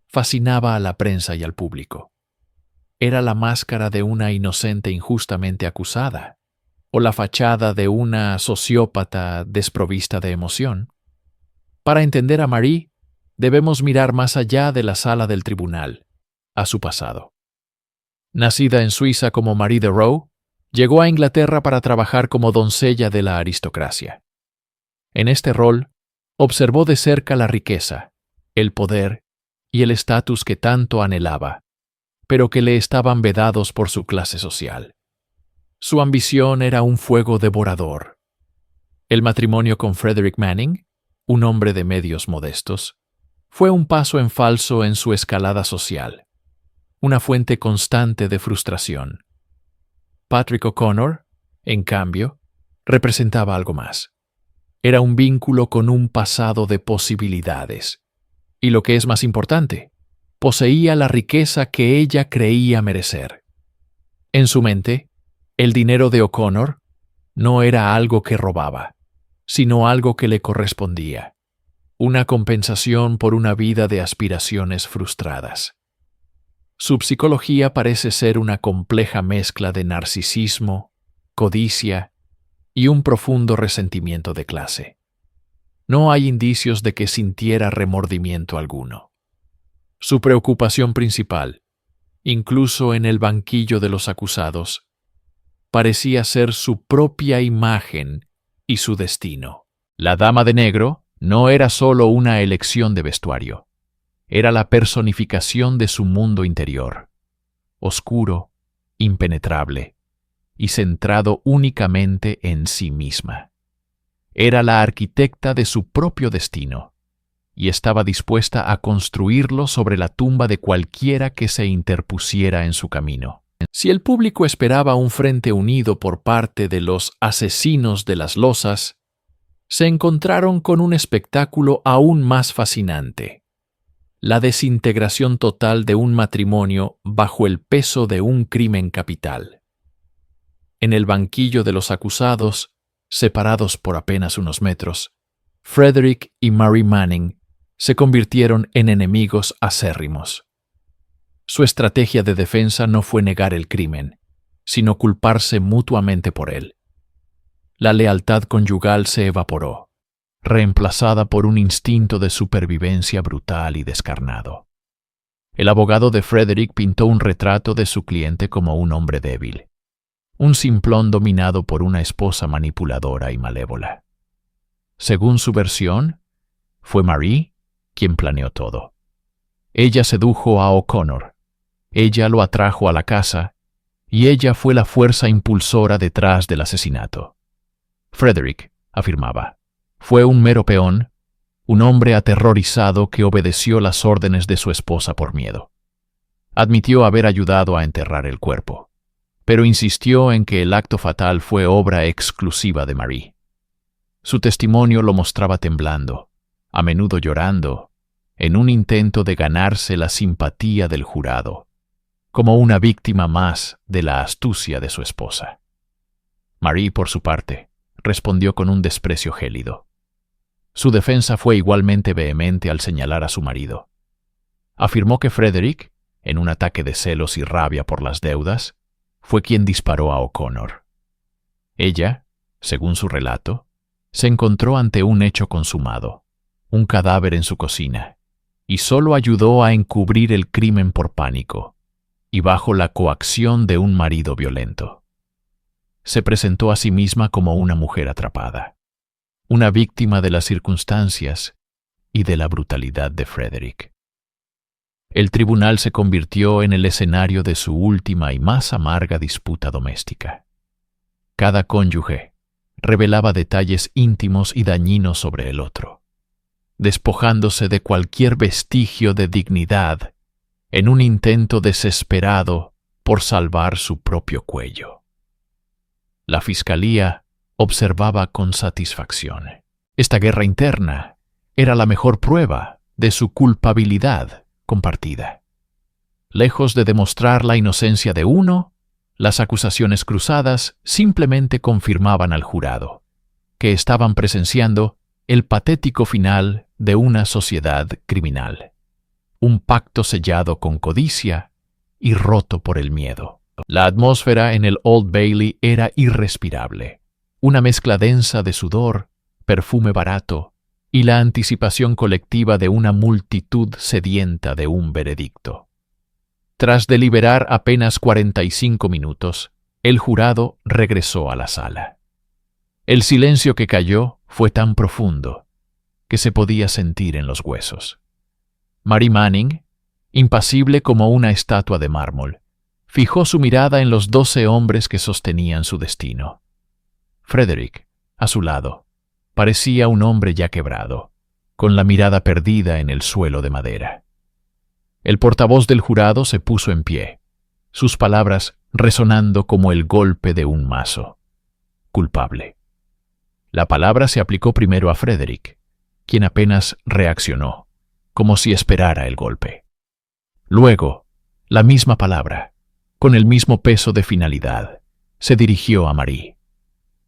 fascinaba a la prensa y al público. Era la máscara de una inocente injustamente acusada, o la fachada de una sociópata desprovista de emoción. Para entender a Marie, debemos mirar más allá de la sala del tribunal, a su pasado. Nacida en Suiza como Marie de Rowe, llegó a Inglaterra para trabajar como doncella de la aristocracia. En este rol, observó de cerca la riqueza, el poder y el estatus que tanto anhelaba, pero que le estaban vedados por su clase social. Su ambición era un fuego devorador. El matrimonio con Frederick Manning, un hombre de medios modestos, fue un paso en falso en su escalada social, una fuente constante de frustración. Patrick O'Connor, en cambio, representaba algo más. Era un vínculo con un pasado de posibilidades, y lo que es más importante, poseía la riqueza que ella creía merecer. En su mente, el dinero de O'Connor no era algo que robaba, sino algo que le correspondía, una compensación por una vida de aspiraciones frustradas. Su psicología parece ser una compleja mezcla de narcisismo, codicia y un profundo resentimiento de clase. No hay indicios de que sintiera remordimiento alguno. Su preocupación principal, incluso en el banquillo de los acusados, parecía ser su propia imagen y su destino. La dama de negro no era solo una elección de vestuario, era la personificación de su mundo interior, oscuro, impenetrable y centrado únicamente en sí misma. Era la arquitecta de su propio destino y estaba dispuesta a construirlo sobre la tumba de cualquiera que se interpusiera en su camino. Si el público esperaba un frente unido por parte de los asesinos de las losas, se encontraron con un espectáculo aún más fascinante: la desintegración total de un matrimonio bajo el peso de un crimen capital. En el banquillo de los acusados, separados por apenas unos metros, Frederick y Marie Manning se convirtieron en enemigos acérrimos. Su estrategia de defensa no fue negar el crimen, sino culparse mutuamente por él. La lealtad conyugal se evaporó, reemplazada por un instinto de supervivencia brutal y descarnado. El abogado de Frederick pintó un retrato de su cliente como un hombre débil, un simplón dominado por una esposa manipuladora y malévola. Según su versión, fue Marie quien planeó todo. Ella sedujo a O'Connor, ella lo atrajo a la casa y ella fue la fuerza impulsora detrás del asesinato. Frederick, afirmaba, fue un mero peón, un hombre aterrorizado que obedeció las órdenes de su esposa por miedo. Admitió haber ayudado a enterrar el cuerpo, pero insistió en que el acto fatal fue obra exclusiva de Marie. Su testimonio lo mostraba temblando, a menudo llorando, en un intento de ganarse la simpatía del jurado, como una víctima más de la astucia de su esposa. Marie, por su parte, respondió con un desprecio gélido. Su defensa fue igualmente vehemente al señalar a su marido. Afirmó que Frederick, en un ataque de celos y rabia por las deudas, fue quien disparó a O'Connor. Ella, según su relato, se encontró ante un hecho consumado, un cadáver en su cocina, y solo ayudó a encubrir el crimen por pánico y bajo la coacción de un marido violento. Se presentó a sí misma como una mujer atrapada, una víctima de las circunstancias y de la brutalidad de Frederick. El tribunal se convirtió en el escenario de su última y más amarga disputa doméstica. Cada cónyuge revelaba detalles íntimos y dañinos sobre el otro, despojándose de cualquier vestigio de dignidad en un intento desesperado por salvar su propio cuello. La fiscalía observaba con satisfacción. Esta guerra interna era la mejor prueba de su culpabilidad compartida. Lejos de demostrar la inocencia de uno, las acusaciones cruzadas simplemente confirmaban al jurado que estaban presenciando el patético final de una sociedad criminal, un pacto sellado con codicia y roto por el miedo. La atmósfera en el Old Bailey era irrespirable, una mezcla densa de sudor, perfume barato y la anticipación colectiva de una multitud sedienta de un veredicto. Tras deliberar apenas 45 minutos, el jurado regresó a la sala. El silencio que cayó fue tan profundo que se podía sentir en los huesos. Marie Manning, impasible como una estatua de mármol, fijó su mirada en los 12 hombres que sostenían su destino. Frederick, a su lado, parecía un hombre ya quebrado, con la mirada perdida en el suelo de madera. El portavoz del jurado se puso en pie, sus palabras resonando como el golpe de un mazo. Culpable. La palabra se aplicó primero a Frederick, quien apenas reaccionó, como si esperara el golpe. Luego, la misma palabra, con el mismo peso de finalidad, se dirigió a Marie.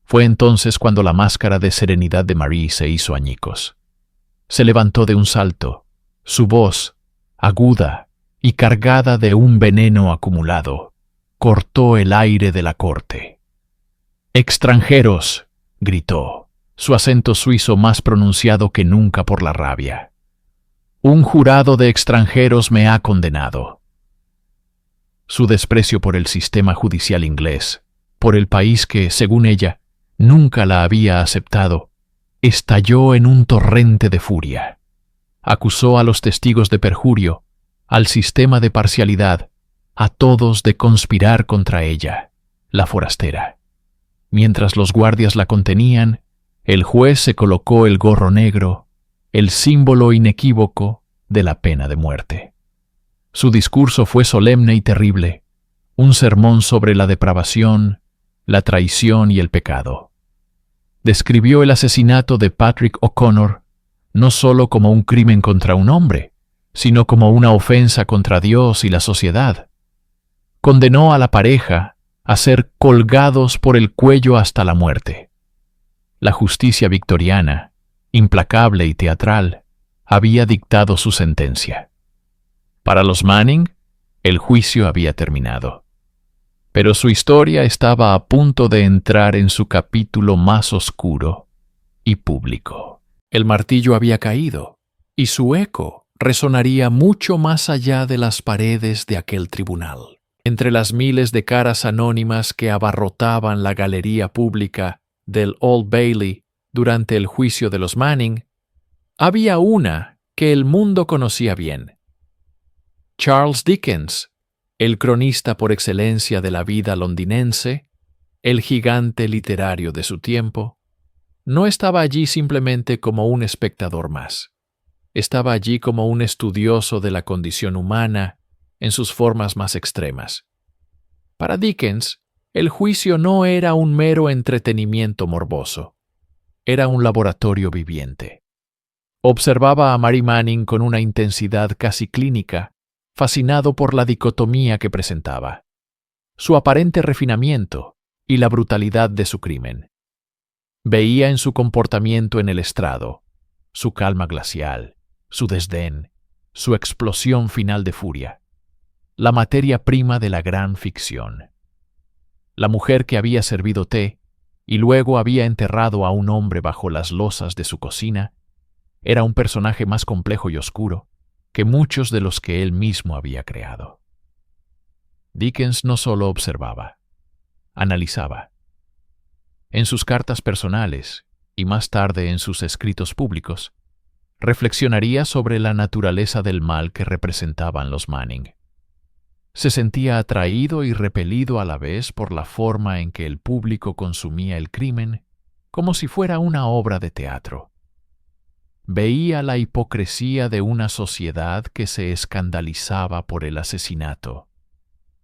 Fue entonces cuando la máscara de serenidad de Marie se hizo añicos. Se levantó de un salto, su voz, aguda y cargada de un veneno acumulado, cortó el aire de la corte. «¡Extranjeros!», gritó, su acento suizo más pronunciado que nunca por la rabia. «Un jurado de extranjeros me ha condenado». Su desprecio por el sistema judicial inglés, por el país que, según ella, nunca la había aceptado, estalló en un torrente de furia. Acusó a los testigos de perjurio, al sistema de parcialidad, a todos de conspirar contra ella, la forastera. Mientras los guardias la contenían, el juez se colocó el gorro negro, el símbolo inequívoco de la pena de muerte. Su discurso fue solemne y terrible, un sermón sobre la depravación, la traición y el pecado. Describió el asesinato de Patrick O'Connor no solo como un crimen contra un hombre, sino como una ofensa contra Dios y la sociedad. Condenó a la pareja a ser colgados por el cuello hasta la muerte. La justicia victoriana, implacable y teatral, había dictado su sentencia. Para los Manning, el juicio había terminado. Pero su historia estaba a punto de entrar en su capítulo más oscuro y público. El martillo había caído, y su eco resonaría mucho más allá de las paredes de aquel tribunal. Entre las miles de caras anónimas que abarrotaban la galería pública del Old Bailey durante el juicio de los Manning, había una que el mundo conocía bien. Charles Dickens, el cronista por excelencia de la vida londinense, el gigante literario de su tiempo, no estaba allí simplemente como un espectador más. Estaba allí como un estudioso de la condición humana en sus formas más extremas. Para Dickens, el juicio no era un mero entretenimiento morboso. Era un laboratorio viviente. Observaba a Mary Manning con una intensidad casi clínica, fascinado por la dicotomía que presentaba, su aparente refinamiento y la brutalidad de su crimen. Veía en su comportamiento en el estrado, su calma glacial, su desdén, su explosión final de furia, la materia prima de la gran ficción. La mujer que había servido té y luego había enterrado a un hombre bajo las losas de su cocina era un personaje más complejo y oscuro que muchos de los que él mismo había creado. Dickens no solo observaba, analizaba. En sus cartas personales, y más tarde en sus escritos públicos, reflexionaría sobre la naturaleza del mal que representaban los Manning. Se sentía atraído y repelido a la vez por la forma en que el público consumía el crimen, como si fuera una obra de teatro. Veía la hipocresía de una sociedad que se escandalizaba por el asesinato,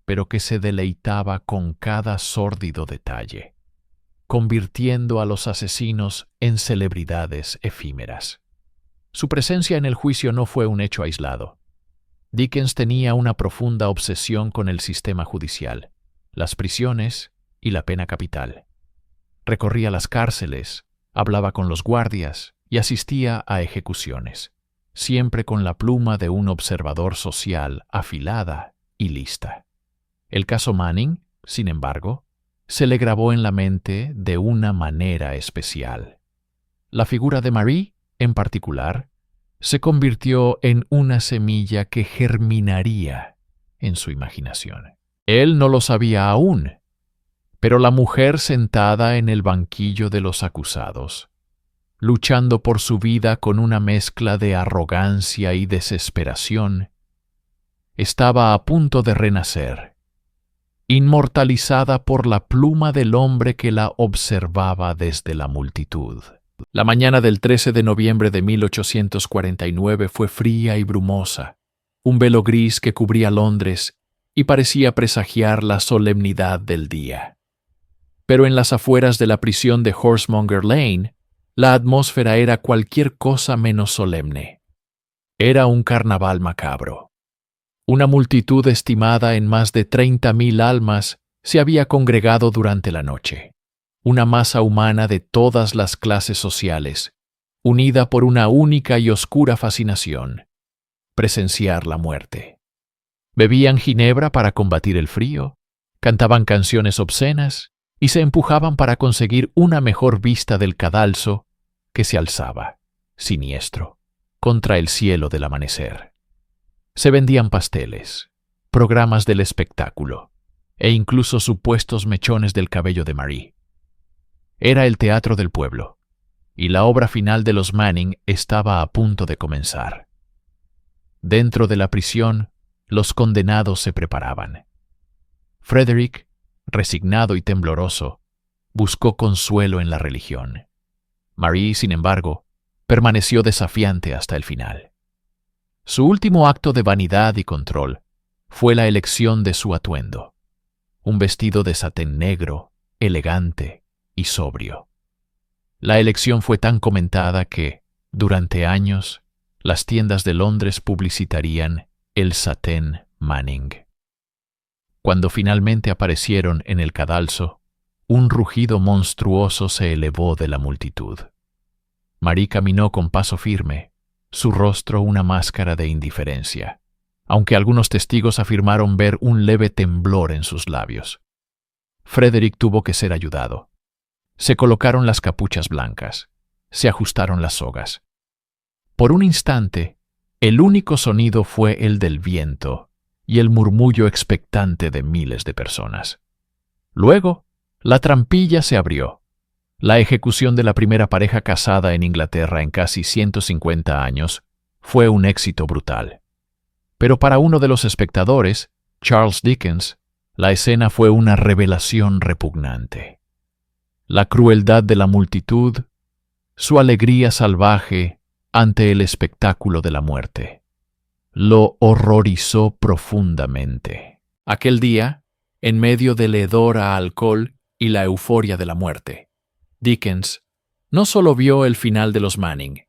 pero que se deleitaba con cada sórdido detalle, convirtiendo a los asesinos en celebridades efímeras. Su presencia en el juicio no fue un hecho aislado. Dickens tenía una profunda obsesión con el sistema judicial, las prisiones y la pena capital. Recorría las cárceles, hablaba con los guardias y asistía a ejecuciones, siempre con la pluma de un observador social afilada y lista. El caso Manning, sin embargo, se le grabó en la mente de una manera especial. La figura de Marie, en particular, se convirtió en una semilla que germinaría en su imaginación. Él no lo sabía aún, pero la mujer sentada en el banquillo de los acusados, luchando por su vida con una mezcla de arrogancia y desesperación, estaba a punto de renacer, inmortalizada por la pluma del hombre que la observaba desde la multitud. La mañana del 13 de noviembre de 1849 fue fría y brumosa, un velo gris que cubría Londres y parecía presagiar la solemnidad del día. Pero en las afueras de la prisión de Horsemonger Lane, la atmósfera era cualquier cosa menos solemne. Era un carnaval macabro. Una multitud estimada en más de 30.000 almas se había congregado durante la noche. Una masa humana de todas las clases sociales, unida por una única y oscura fascinación: presenciar la muerte. Bebían ginebra para combatir el frío, cantaban canciones obscenas y se empujaban para conseguir una mejor vista del cadalso que se alzaba, siniestro, contra el cielo del amanecer. Se vendían pasteles, programas del espectáculo e incluso supuestos mechones del cabello de Marie. Era el teatro del pueblo, y la obra final de los Manning estaba a punto de comenzar. Dentro de la prisión, los condenados se preparaban. Frederick, resignado y tembloroso, buscó consuelo en la religión. Marie, sin embargo, permaneció desafiante hasta el final. Su último acto de vanidad y control fue la elección de su atuendo: un vestido de satén negro, elegante y sobrio. La elección fue tan comentada que, durante años, las tiendas de Londres publicitarían el satén Manning. Cuando finalmente aparecieron en el cadalso, un rugido monstruoso se elevó de la multitud. Marie caminó con paso firme, su rostro una máscara de indiferencia, aunque algunos testigos afirmaron ver un leve temblor en sus labios. Frederick tuvo que ser ayudado. Se colocaron las capuchas blancas, se ajustaron las sogas. Por un instante, el único sonido fue el del viento y el murmullo expectante de miles de personas. Luego, la trampilla se abrió. La ejecución de la primera pareja casada en Inglaterra en casi 150 años fue un éxito brutal. Pero para uno de los espectadores, Charles Dickens, la escena fue una revelación repugnante. La crueldad de la multitud, su alegría salvaje ante el espectáculo de la muerte, lo horrorizó profundamente. Aquel día, en medio del hedor a alcohol y la euforia de la muerte, Dickens no solo vio el final de los Manning,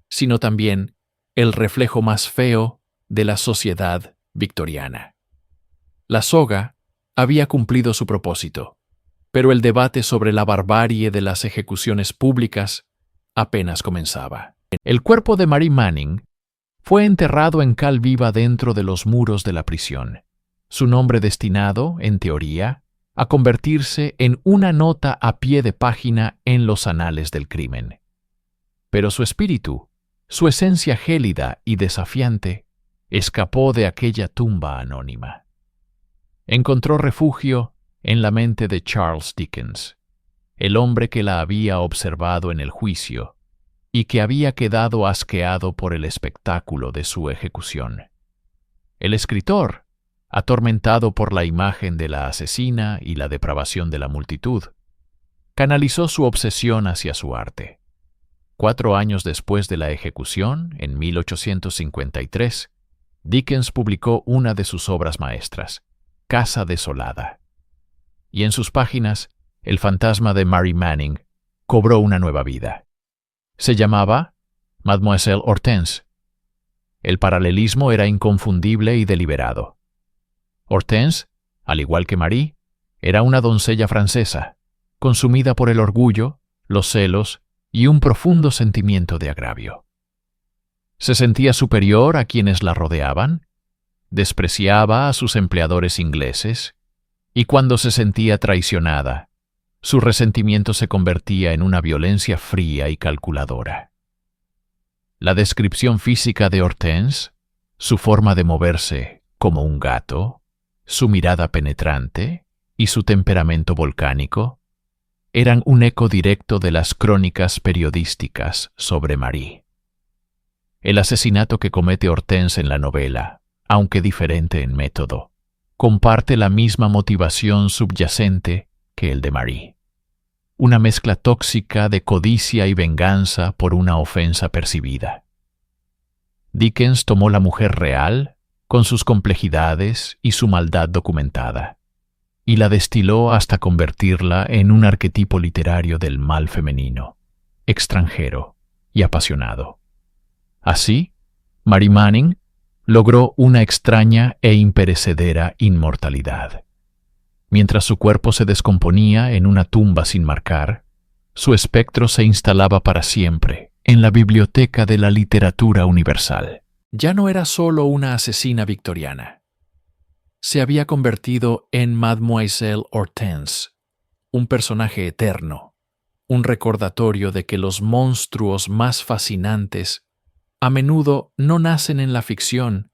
sino también el reflejo más feo de la sociedad victoriana. La soga había cumplido su propósito, pero el debate sobre la barbarie de las ejecuciones públicas apenas comenzaba. El cuerpo de Marie Manning fue enterrado en cal viva dentro de los muros de la prisión, su nombre destinado, en teoría, a convertirse en una nota a pie de página en los anales del crimen. Pero su espíritu, su esencia gélida y desafiante, escapó de aquella tumba anónima. Encontró refugio en la mente de Charles Dickens, el hombre que la había observado en el juicio y que había quedado asqueado por el espectáculo de su ejecución. El escritor, atormentado por la imagen de la asesina y la depravación de la multitud, canalizó su obsesión hacia su arte. 4 años después de la ejecución, en 1853, Dickens publicó una de sus obras maestras, Casa desolada. Y en sus páginas, el fantasma de Marie Manning cobró una nueva vida. Se llamaba Mademoiselle Hortense. El paralelismo era inconfundible y deliberado. Hortense, al igual que Marie, era una doncella francesa, consumida por el orgullo, los celos y un profundo sentimiento de agravio. Se sentía superior a quienes la rodeaban, despreciaba a sus empleadores ingleses, y cuando se sentía traicionada, su resentimiento se convertía en una violencia fría y calculadora. La descripción física de Hortense, su forma de moverse como un gato, su mirada penetrante y su temperamento volcánico, eran un eco directo de las crónicas periodísticas sobre Marie. El asesinato que comete Hortense en la novela, aunque diferente en método, comparte la misma motivación subyacente que el de Marie. Una mezcla tóxica de codicia y venganza por una ofensa percibida. Dickens tomó la mujer real, con sus complejidades y su maldad documentada, y la destiló hasta convertirla en un arquetipo literario del mal femenino, extranjero y apasionado. Así, Marie Manning logró una extraña e imperecedera inmortalidad. Mientras su cuerpo se descomponía en una tumba sin marcar, su espectro se instalaba para siempre en la biblioteca de la literatura universal. Ya no era solo una asesina victoriana. Se había convertido en Mademoiselle Hortense, un personaje eterno, un recordatorio de que los monstruos más fascinantes a menudo no nacen en la ficción,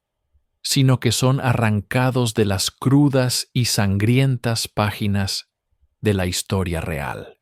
sino que son arrancados de las crudas y sangrientas páginas de la historia real.